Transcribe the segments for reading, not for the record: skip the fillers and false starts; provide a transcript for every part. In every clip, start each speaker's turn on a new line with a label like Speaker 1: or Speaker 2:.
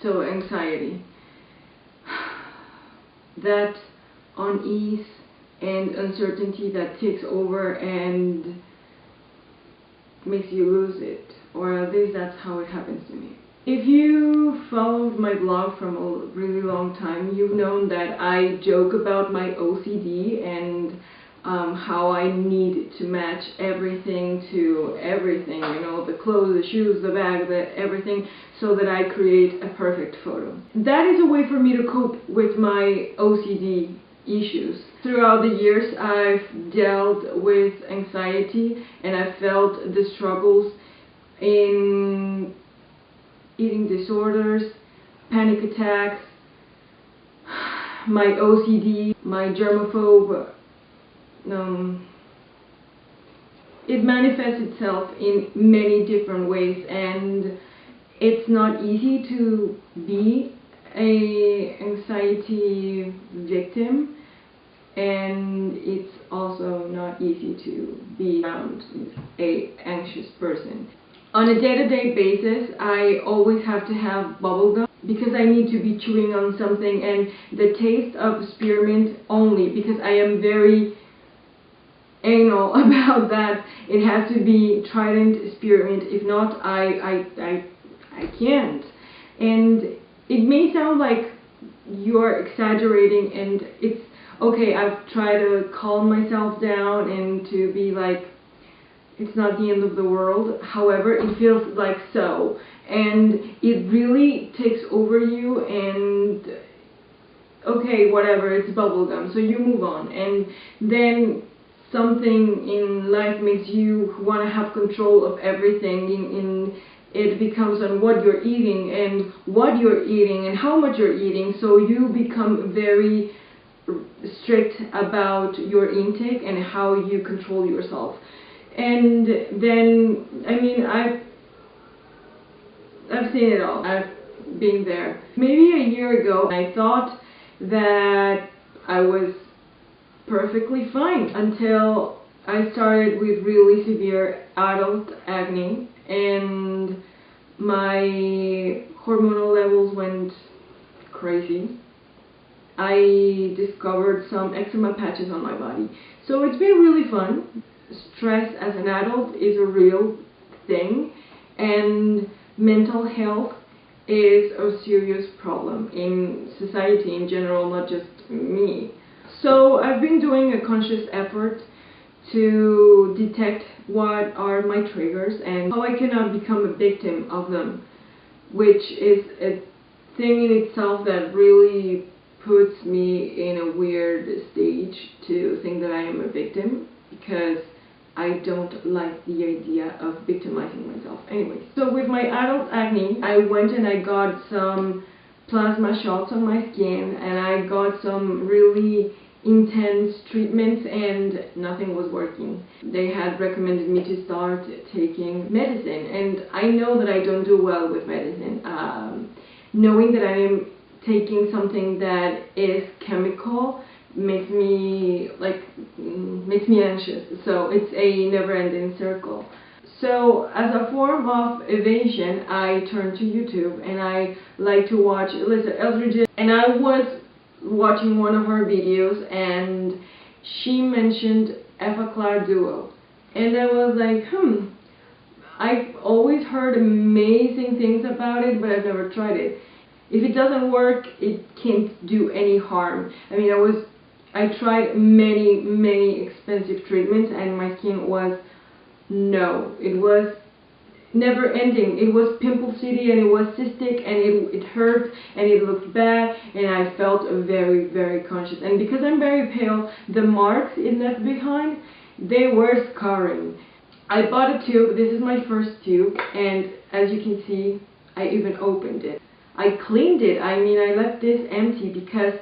Speaker 1: So anxiety, that unease and uncertainty that takes over and makes you lose it, or at least that's how it happens to me. If you followed my blog from a really long time, you've known that I joke about my OCD and how I need to match everything to everything, you know, the clothes, the shoes, the bag, everything, so that I create a perfect photo. That is a way for me to cope with my OCD issues. Throughout the years, I've dealt with anxiety and I've felt the struggles in eating disorders, panic attacks, my OCD, my germaphobe. It manifests itself in many different ways, and it's not easy to be an anxiety victim, and it's also not easy to be around an anxious person. On a day-to-day basis, I always have to have bubble gum because I need to be chewing on something, and the taste of spearmint only, because I am very anal about that. It has to be Trident spearmint. If not, I can't. And it may sound like you're exaggerating, and it's okay. I've tried to calm myself down and to be like, it's not the end of the world. However, it feels like so, and it really takes over you, and okay, whatever, it's bubblegum, so you move on, and then something in life makes you want to have control of everything. It becomes on what you're eating and how much you're eating, so you become very strict about your intake and how you control yourself. And then, I mean, I've seen it all. I've been there. Maybe a year ago, I thought that I was perfectly fine until I started with really severe adult acne, and my hormonal levels went crazy. I discovered some eczema patches on my body. So it's been really fun. Stress as an adult is a real thing, and mental health is a serious problem in society in general, not just me. So I've been doing a conscious effort to detect what are my triggers and how I cannot become a victim of them, which is a thing in itself that really puts me in a weird stage to think that I am a victim, because I don't like the idea of victimizing myself. Anyway, so with my adult acne, I went and I got some plasma shots on my skin, and I got some really intense treatments, and nothing was working. They had recommended me to start taking medicine, and I know that I don't do well with medicine. Knowing that I am taking something that is chemical makes me anxious, so it's a never-ending circle. So as a form of evasion, I turned to YouTube, and I like to watch Alyssa Eldridge, and I was watching one of her videos, and she mentioned Effaclar Duo, and I was like, I've always heard amazing things about it, but I've never tried it. If it doesn't work, it can't do any harm. I mean, I tried many expensive treatments, and my skin was it was never ending. It was pimple city, and it was cystic, and it hurt, and it looked bad, and I felt very conscious. And because I'm very pale, the marks it left behind, they were scarring. I bought a tube. This is my first tube, and as you can see, I even opened it. I cleaned it. I mean, I left this empty because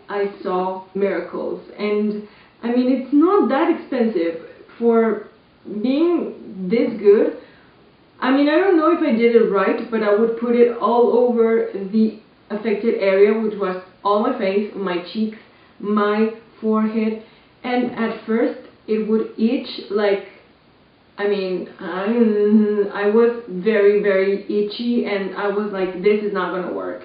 Speaker 1: I saw miracles. And I mean, it's not that expensive for being this good. I mean, I don't know if I did it right, but I would put it all over the affected area, which was all my face, my cheeks, my forehead, and at first it would itch like I mean, I was very, very itchy, and I was like, this is not gonna work.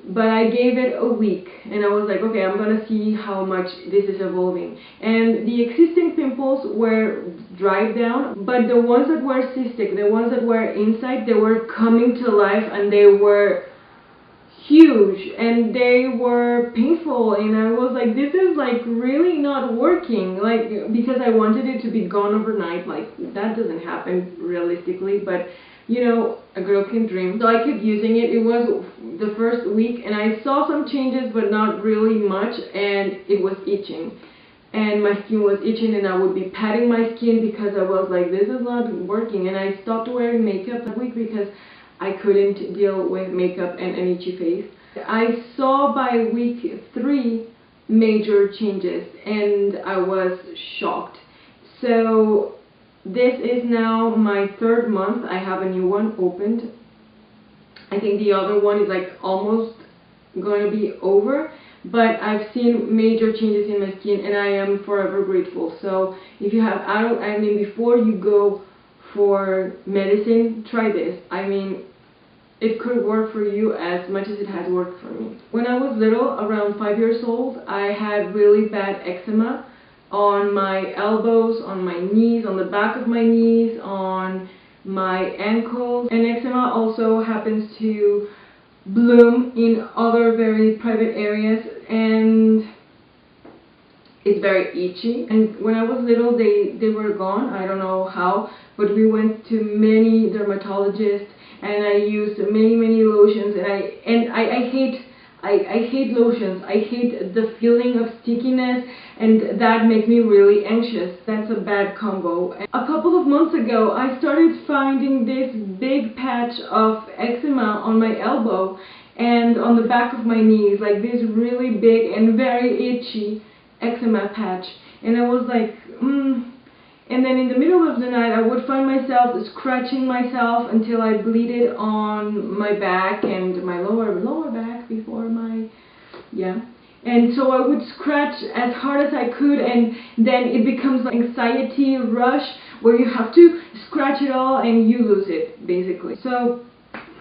Speaker 1: But I gave it a week, and I was like, okay, I'm gonna see how much this is evolving. And the existing pimples were dried down, but the ones that were cystic, the ones that were inside, they were coming to life, and they were huge, and they were painful, and I was like, this is like really not working, like, because I wanted it to be gone overnight. Like, that doesn't happen realistically, but you know, a girl can dream. So I kept using it. It was the first week, and I saw some changes, but not really much, and it was itching, and my skin was itching, and I would be patting my skin because I was like, this is not working. And I stopped wearing makeup that week because I couldn't deal with makeup and an itchy face. I saw by week 3 major changes, and I was shocked. So this is now my 3rd month. I have a new one opened. I think the other one is like almost going to be over, but I've seen major changes in my skin, and I am forever grateful. So if you have adult acne, before you go for medicine, try this. I mean, it could work for you as much as it has worked for me. When I was little, around 5 years old, I had really bad eczema on my elbows, on my knees, on the back of my knees, on my ankles. And eczema also happens to bloom in other very private areas, and it's very itchy. And when I was little, they were gone. I don't know how, but we went to many dermatologists, and I used many lotions, and I hate lotions. I hate the feeling of stickiness, and that makes me really anxious. That's a bad combo. And a couple of months ago, I started finding this big patch of eczema on my elbow and on the back of my knees, like this really big and very itchy eczema patch. And I was like, And then in the middle of the night, I would find myself scratching myself until I bleeded on my back and my lower back before my, And so I would scratch as hard as I could, and then it becomes like anxiety rush where you have to scratch it all and you lose it, basically. So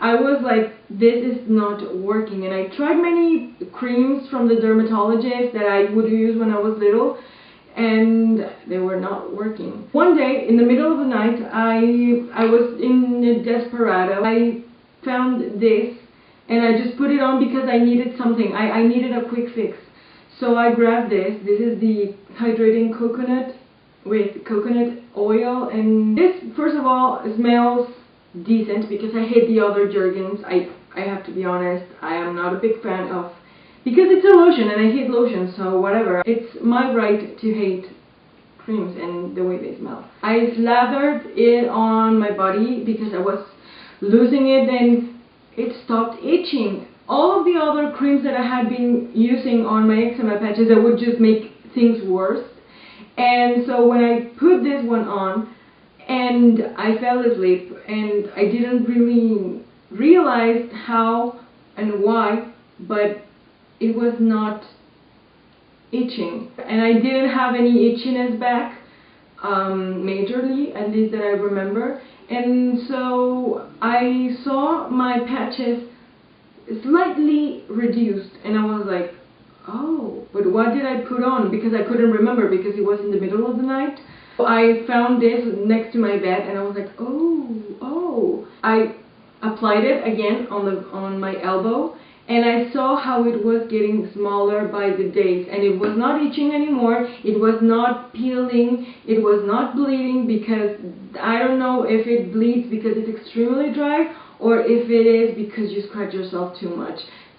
Speaker 1: I was like, this is not working, and I tried many creams from the dermatologist that I would use when I was little, and they were not working. One day, in the middle of the night, I was in a desperado. I found this, and I just put it on because I needed something. I needed a quick fix. So I grabbed this. This is the hydrating coconut with coconut oil, and this, first of all, smells decent because I hate the other Jergens. I have to be honest, I am not a big fan of, because it's a lotion and I hate lotions, so whatever. It's my right to hate creams and the way they smell. I slathered it on my body because I was losing it, and it stopped itching. All of the other creams that I had been using on my eczema patches, that would just make things worse. And so when I put this one on, and I fell asleep, and I didn't really realize how and why, but it was not itching, and I didn't have any itchiness back, majorly, at least that I remember. And so I saw my patches slightly reduced, and I was like, oh, but what did I put on? Because I couldn't remember, because it was in the middle of the night. I found this next to my bed, and I was like, oh. I applied it again on my elbow, and I saw how it was getting smaller by the days, and it was not itching anymore, it was not peeling, it was not bleeding, because I don't know if it bleeds because it's extremely dry, or if it is because you scratch yourself too much.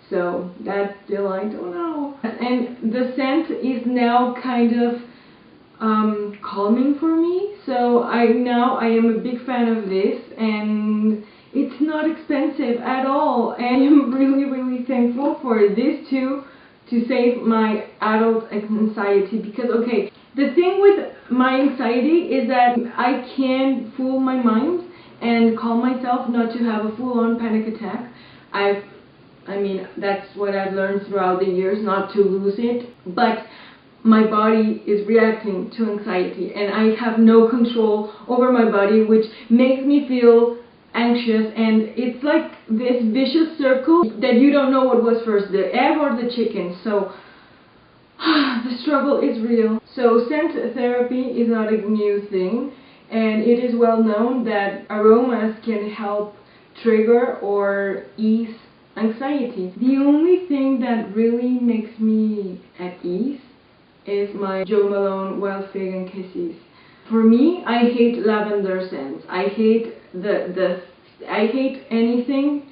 Speaker 1: So that still, I don't know. And the scent is now kind of calming for me, so I am a big fan of this, and it's not expensive at all, and I'm really thankful for this too, to save my adult anxiety. Because, okay, the thing with my anxiety is that I can fool my mind and calm myself not to have a full-on panic attack. I mean, that's what I've learned throughout the years, not to lose it. But my body is reacting to anxiety, and I have no control over my body, which makes me feel anxious, and it's like this vicious circle that you don't know what was first, the egg or the chicken. So the struggle is real. So scent therapy is not a new thing, and it is well known that aromas can help trigger or ease anxiety. The only thing that really makes me at ease is my Jo Malone Wild Fig and Kisses. For me, I hate lavender scents. I hate I hate anything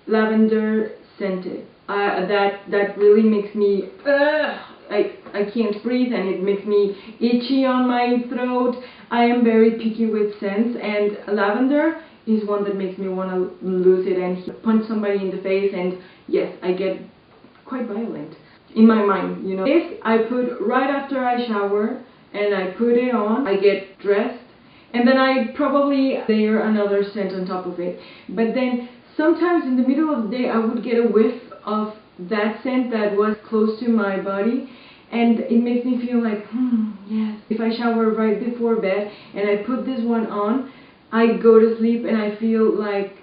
Speaker 1: lavender scented. That really makes me I can't breathe, and it makes me itchy on my throat. I am very picky with scents, and lavender is one that makes me want to lose it and punch somebody in the face, and yes, I get quite violent in my mind, you know. This I put right after I shower, and I put it on, I get dressed, and then I probably layer another scent on top of it. But then sometimes in the middle of the day I would get a whiff of that scent that was close to my body, and it makes me feel like, yes. If I shower right before bed and I put this one on, I go to sleep and I feel like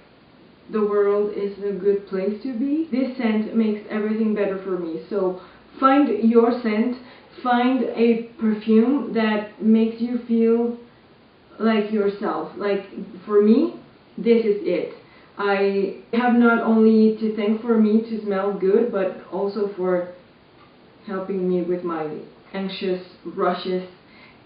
Speaker 1: the world is a good place to be. This scent makes everything better for me. So find your scent, find a perfume that makes you feel like yourself. Like for me, this is it. I have not only to thank for me to smell good, but also for helping me with my anxious rushes.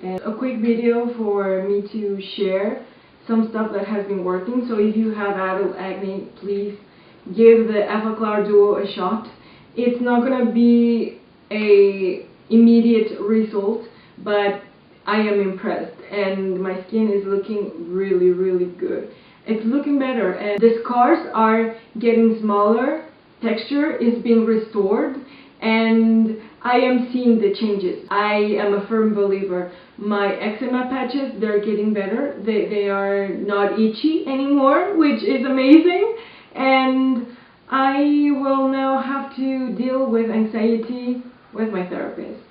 Speaker 1: And a quick video for me to share some stuff that has been working. So if you have adult acne, please give the Effaclar Duo a shot. It's not gonna be a immediate result, but I am impressed, and my skin is looking really, really good. It's looking better, and the scars are getting smaller, texture is being restored, and I am seeing the changes. I am a firm believer. My eczema patches, they're getting better. They are not itchy anymore, which is amazing, and I will now have to deal with anxiety with my therapist.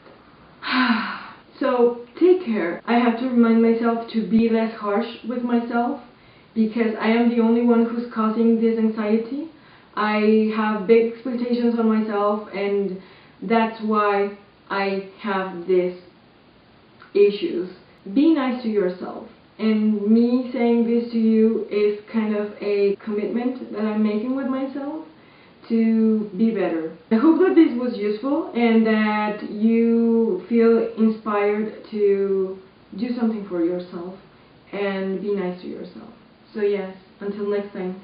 Speaker 1: So take care. I have to remind myself to be less harsh with myself, because I am the only one who's causing this anxiety. I have big expectations on myself, and that's why I have these issues. Be nice to yourself. And me saying this to you is kind of a commitment that I'm making with myself to be better. I hope that this was useful and that you feel inspired to do something for yourself and be nice to yourself. So yes, until next time.